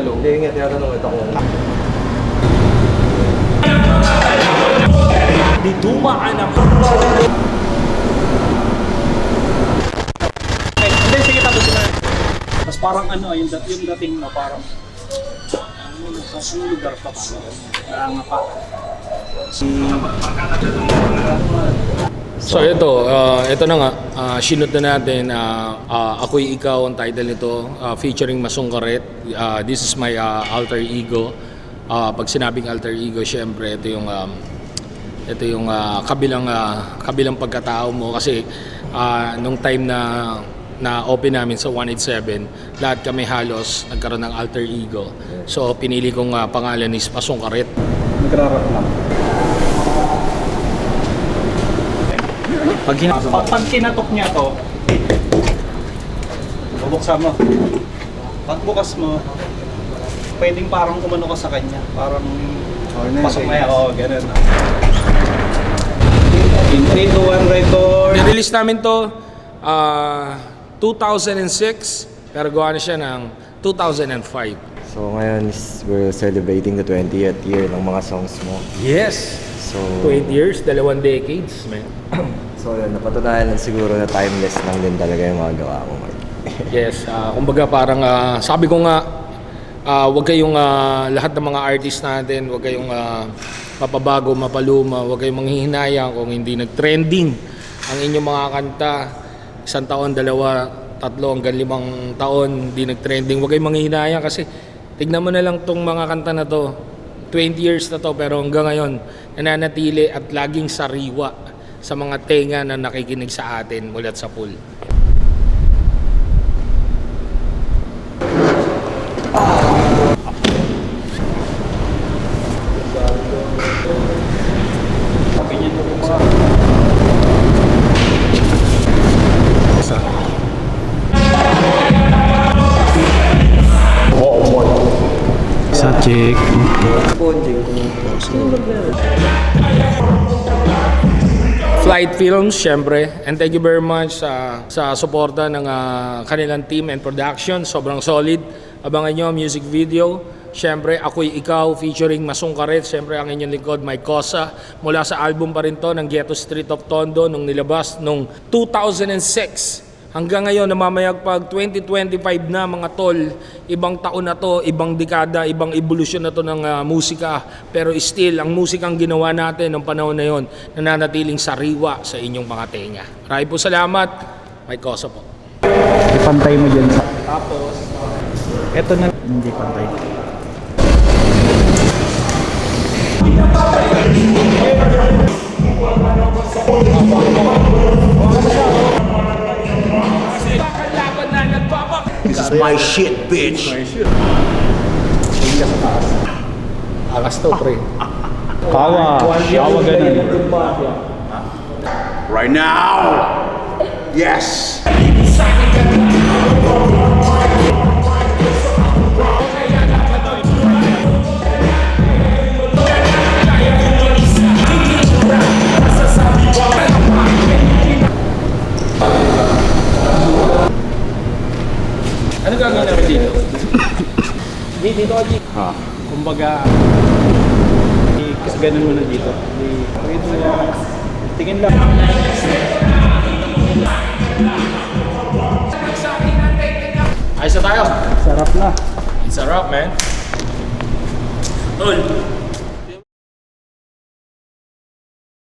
sa loob. Hindi nga, tinatanong ito kung... Di dumaan ang... Hindi, sige, tapos na. Tapos parang ano, yung dating mo, parang... Ang lugar pa pa. Nga pa. So ito na nga, sinut na natin, Ako'y Ikaw ang title nito, featuring Masong Karet. This is my alter ego. Pag sinabing alter ego, syempre ito yung kabilang pagkatao mo kasi nung time na open namin sa 187, lahat kami halos nagkaroon ng alter ego. So pinili kong pangalan is Masong Karet. Nagrarap lang. Pag kinatok niya to, bubuksan mo. Pagbukas mo, pwedeng parang umano ka sa kanya. Parang pasok na yan. Oo, ganun. In 3, 2, 1, record. Nirelease namin to 2006, pero gawa na siya ng 2005. So ngayon, we're celebrating the 20th year ng mga songs mo. Yes! So, 20 years, 2 decades, man. so yun, napatunayan lang siguro na timeless lang din talaga yung mga gawa mo, Mark. Yes, kumbaga parang sabi ko nga, wag kayong lahat ng mga artist natin, wag kayong mapabago, mapaluma, wag kayong manghihinayang kung hindi nag-trending ang inyong mga kanta. 1 taon, 2, 3 hanggang 5 taon hindi nag-trending. Wag kayong manghihinayang kasi tignan mo na lang tong mga kanta na to. 20 years na to pero hanggang ngayon nananatili at laging sariwa sa mga tenga na nakikinig sa atin mulat sa pool. Sa check. Flight Films, syempre. And thank you very much sa suporta ng kanilang team and production. Sobrang solid. Abangan nyo music video. Syempre, Ako'y Ikaw featuring Masong Karet. Syempre, ang inyong lingkod, Mike Cosa. Mula sa album pa rin to ng Ghetto Street of Tondo nung nilabas nung 2006. Hanggang ngayon, namamayagpag 2025 na mga tol. Ibang taon na to, ibang dekada, ibang evolusyon na to ng musika. Pero still, ang musikang ginawa natin ng panahon na yon, nananatiling sariwa sa inyong mga tenga. Maraming po salamat. Mike Cosa po. Ipantay mo dyan sa... Tapos, eto na... Hindi pantay. This is my shit, bitch. Alas to, pre. Kawa ganun. Right now. Yes. Ano gagawin namin dito? Dito ka, G. Kumbaga, kasi ganun muna dito. Tingin lang. Ayos na tayo. Sarap na. It's a wrap, man. Tol.